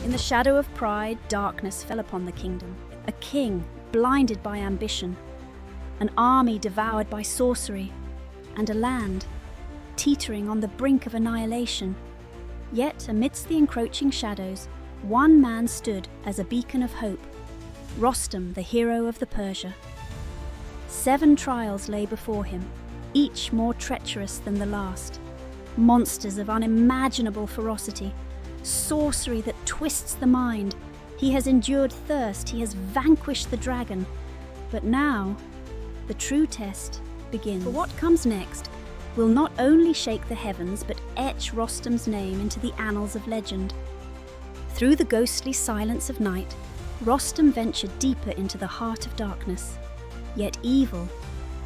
In the shadow of pride, darkness fell upon the kingdom. A king blinded by ambition, an army devoured by sorcery, and a land teetering on the brink of annihilation. Yet, amidst the encroaching shadows, one man stood as a beacon of hope, Rostam, the hero of the Persia. 7 trials lay before him, each more treacherous than the last. Monsters of unimaginable ferocity, sorcery that twists the mind. He has endured thirst, he has vanquished the dragon. But now, the true test begins. For what comes next will not only shake the heavens, but etch Rostam's name into the annals of legend. Through the ghostly silence of night, Rostam ventured deeper into the heart of darkness. Yet evil,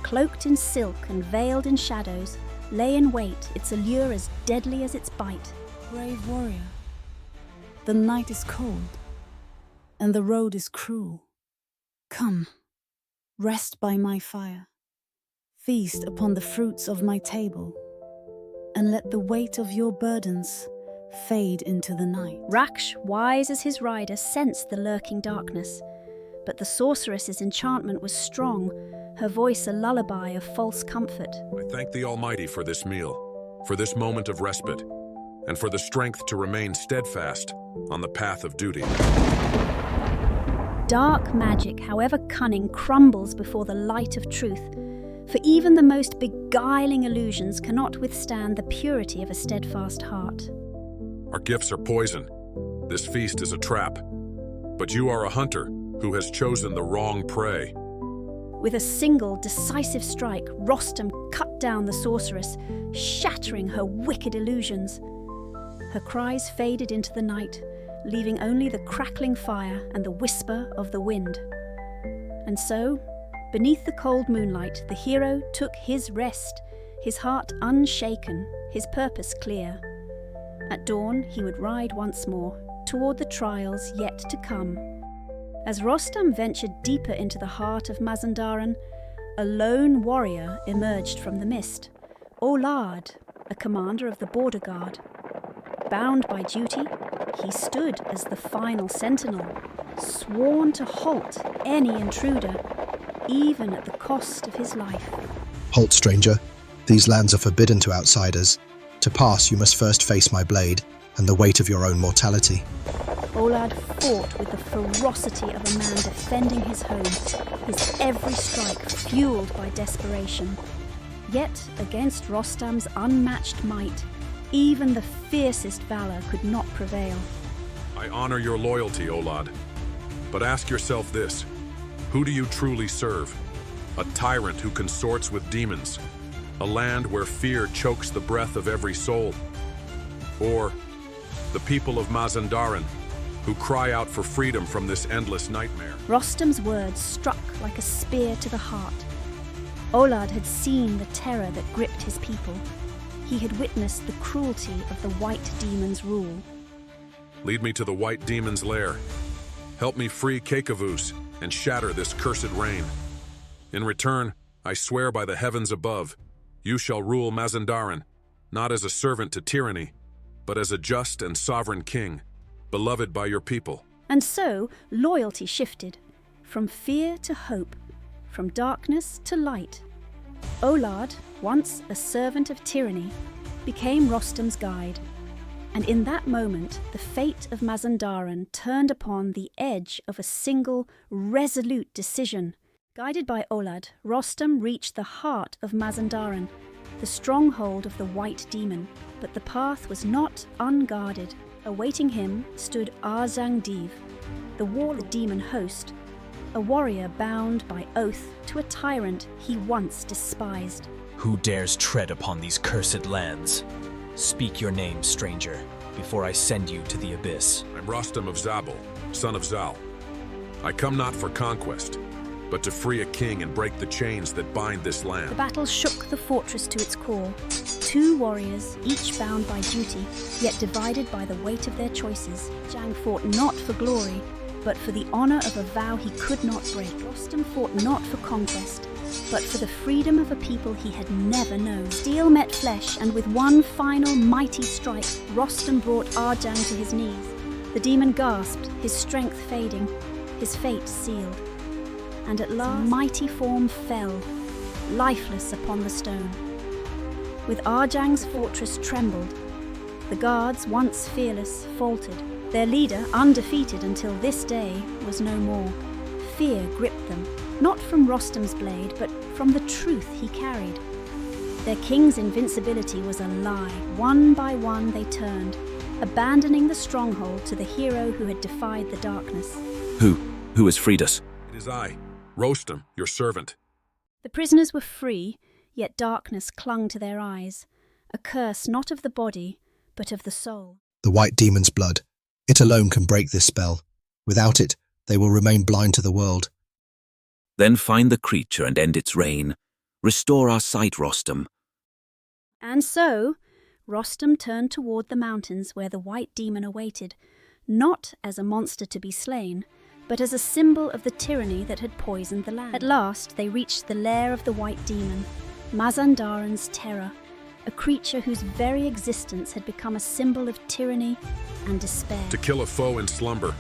cloaked in silk and veiled in shadows, lay in wait, its allure as deadly as its bite. Brave warrior, the night is cold, and the road is cruel. Come, rest by my fire, feast upon the fruits of my table, and let the weight of your burdens fade into the night. Raksh, wise as his rider, sensed the lurking darkness, but the sorceress's enchantment was strong, her voice a lullaby of false comfort. I thank the Almighty for this meal, for this moment of respite, and for the strength to remain steadfast on the path of duty. Dark magic, however cunning, crumbles before the light of truth, for even the most beguiling illusions cannot withstand the purity of a steadfast heart. Our gifts are poison. This feast is a trap. But you are a hunter who has chosen the wrong prey. With a single, decisive strike, Rostam cut down the sorceress, shattering her wicked illusions. Her cries faded into the night, leaving only the crackling fire and the whisper of the wind. And so, beneath the cold moonlight, the hero took his rest, his heart unshaken, his purpose clear. At dawn, he would ride once more, toward the trials yet to come. As Rostam ventured deeper into the heart of Mazandaran, a lone warrior emerged from the mist, Olad, a commander of the border guard. Bound by duty, he stood as the final sentinel, sworn to halt any intruder, even at the cost of his life. Halt, stranger. These lands are forbidden to outsiders. To pass, you must first face my blade and the weight of your own mortality. Olad fought with the ferocity of a man defending his home, his every strike fueled by desperation. Yet, against Rostam's unmatched might, even the fiercest valor could not prevail. I honor your loyalty, Olad. But ask yourself this: who do you truly serve? A tyrant who consorts with demons, a land where fear chokes the breath of every soul? Or the people of Mazandaran, who cry out for freedom from this endless nightmare? Rostam's words struck like a spear to the heart. Olad had seen the terror that gripped his people. He had witnessed the cruelty of the White Demon's rule. Lead me to the White Demon's lair. Help me free Keykavoos and shatter this cursed reign. In return, I swear by the heavens above, you shall rule Mazandaran, not as a servant to tyranny, but as a just and sovereign king, beloved by your people. And so, loyalty shifted, from fear to hope, from darkness to light. Olad, once a servant of tyranny, became Rostam's guide. And in that moment, the fate of Mazandaran turned upon the edge of a single, resolute decision. Guided by Olad, Rostam reached the heart of Mazandaran, the stronghold of the White Demon. But the path was not unguarded. Awaiting him stood Arzangdiv, the warlord demon host, a warrior bound by oath to a tyrant he once despised. Who dares tread upon these cursed lands? Speak your name, stranger, before I send you to the abyss. I'm Rostam of Zabul, son of Zal. I come not for conquest, but to free a king and break the chains that bind this land. The battle shook the fortress to its core. 2 warriors, each bound by duty, yet divided by the weight of their choices. Jang fought not for glory, but for the honor of a vow he could not break. Rostam fought not for conquest, but for the freedom of a people he had never known. Steel met flesh, and with one final mighty strike, Rostam brought Arjang to his knees. The demon gasped, his strength fading, his fate sealed. And at last, a mighty form fell, lifeless upon the stone. With Arjang's fortress trembled. The guards, once fearless, faltered. Their leader, undefeated until this day, was no more. Fear gripped them, not from Rostam's blade, but from the truth he carried. Their king's invincibility was a lie. One by one they turned, abandoning the stronghold to the hero who had defied the darkness. Who has freed us? It is I, Rostam, your servant. The prisoners were free, yet darkness clung to their eyes, a curse not of the body, but of the soul. The white demon's blood. It alone can break this spell. Without it, they will remain blind to the world. Then find the creature and end its reign. Restore our sight, Rostam. And so, Rostam turned toward the mountains where the white demon awaited, not as a monster to be slain, but as a symbol of the tyranny that had poisoned the land. At last, they reached the lair of the white demon, Mazandaran's terror, a creature whose very existence had become a symbol of tyranny and despair. To kill a foe in slumber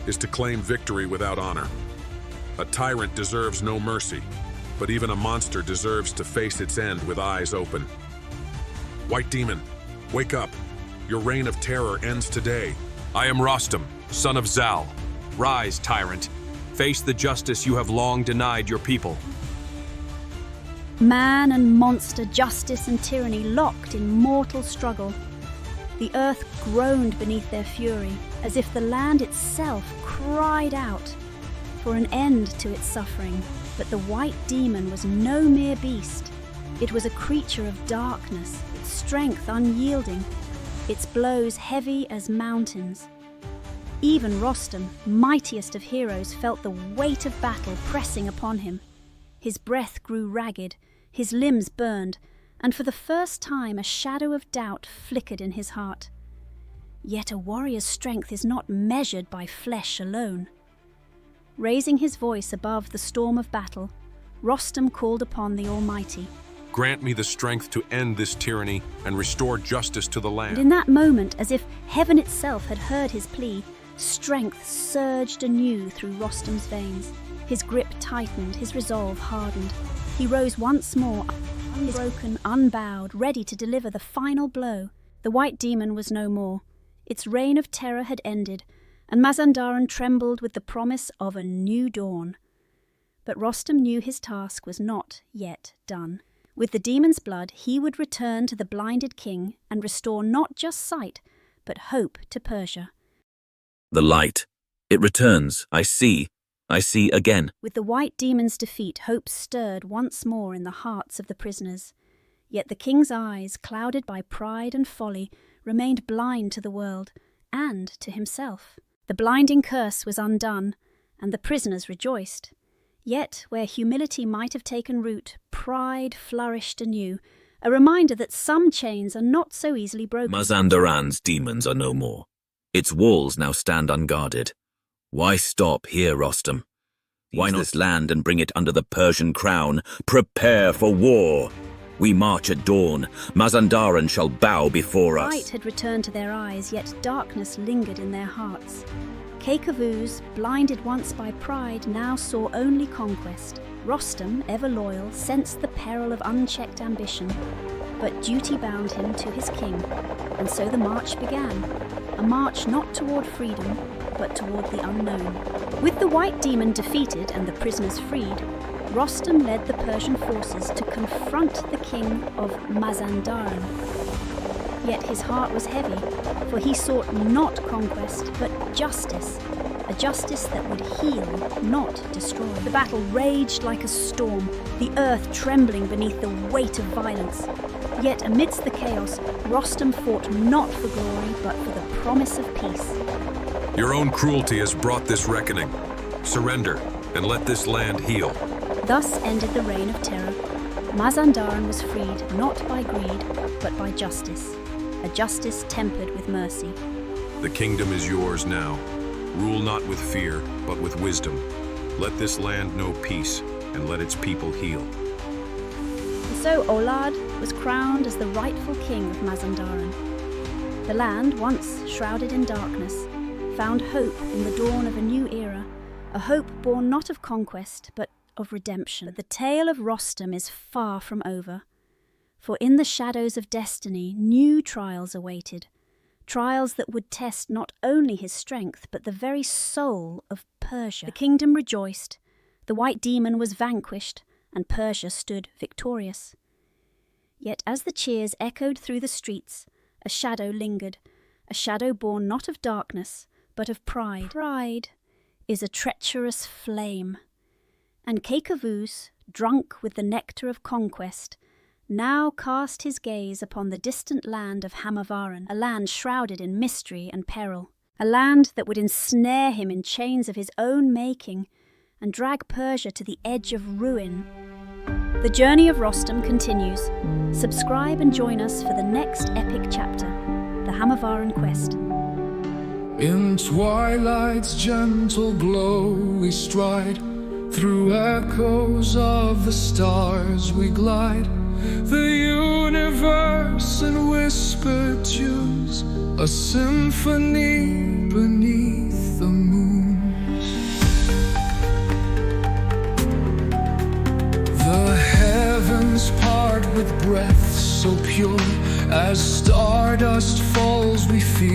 is to claim victory without honor. A tyrant deserves no mercy, but even a monster deserves to face its end with eyes open. White demon, wake up. Your reign of terror ends today. I am Rostam, son of Zal. Rise, tyrant. Face the justice you have long denied your people. Man and monster, justice and tyranny locked in mortal struggle. The earth groaned beneath their fury, as if the land itself cried out for an end to its suffering. But the white demon was no mere beast. It was a creature of darkness, its strength unyielding, its blows heavy as mountains. Even Rostam, mightiest of heroes, felt the weight of battle pressing upon him. His breath grew ragged, his limbs burned, and for the first time a shadow of doubt flickered in his heart. Yet a warrior's strength is not measured by flesh alone. Raising his voice above the storm of battle, Rostam called upon the Almighty. Grant me the strength to end this tyranny and restore justice to the land. And in that moment, as if heaven itself had heard his plea, strength surged anew through Rostam's veins. His grip tightened, his resolve hardened. He rose once more, unbroken, unbowed, ready to deliver the final blow. The white demon was no more. Its reign of terror had ended, and Mazandaran trembled with the promise of a new dawn. But Rostam knew his task was not yet done. With the demon's blood, he would return to the blinded king and restore not just sight, but hope to Persia. The light. It returns. I see again. With the white demon's defeat, hope stirred once more in the hearts of the prisoners. Yet the king's eyes, clouded by pride and folly, remained blind to the world and to himself. The blinding curse was undone, and the prisoners rejoiced. Yet, where humility might have taken root, pride flourished anew, a reminder that some chains are not so easily broken. Mazandaran's demons are no more. Its walls now stand unguarded. Why stop here, Rostam? Why not this land and bring it under the Persian crown? Prepare for war! We march at dawn. Mazandaran shall bow before us. Light had returned to their eyes, yet darkness lingered in their hearts. Keykavoos, blinded once by pride, now saw only conquest. Rostam, ever loyal, sensed the peril of unchecked ambition, but duty bound him to his king, and so the march began. A march not toward freedom, but toward the unknown. With the white demon defeated and the prisoners freed, Rostam led the Persian forces to confront the king of Mazandaran. Yet his heart was heavy, for he sought not conquest, but justice, a justice that would heal, not destroy. The battle raged like a storm, the earth trembling beneath the weight of violence. Yet amidst the chaos, Rostam fought not for glory, but for the promise of peace. Your own cruelty has brought this reckoning. Surrender, and let this land heal. Thus ended the reign of terror. Mazandaran was freed not by greed, but by justice, a justice tempered with mercy. The kingdom is yours now. Rule not with fear, but with wisdom. Let this land know peace, and let its people heal. And so Olad was crowned as the rightful king of Mazandaran. The land, once shrouded in darkness, found hope in the dawn of a new era, a hope born not of conquest, but of redemption. But the tale of Rostam is far from over, for in the shadows of destiny, new trials awaited, trials that would test not only his strength, but the very soul of Persia. The kingdom rejoiced, the white demon was vanquished, and Persia stood victorious. Yet as the cheers echoed through the streets, a shadow lingered, a shadow born not of darkness, but of pride. Pride is a treacherous flame, and Keykavoos, drunk with the nectar of conquest, now cast his gaze upon the distant land of Hammavaran, a land shrouded in mystery and peril, a land that would ensnare him in chains of his own making and drag Persia to the edge of ruin. The journey of Rostam continues. Subscribe and join us for the next epic chapter, the Hammavaran Quest. In twilight's gentle glow we stride, through echoes of the stars we glide, the universe in whispered tunes, a symphony beneath the moons. The heavens part with breath so pure, as stardust falls we feel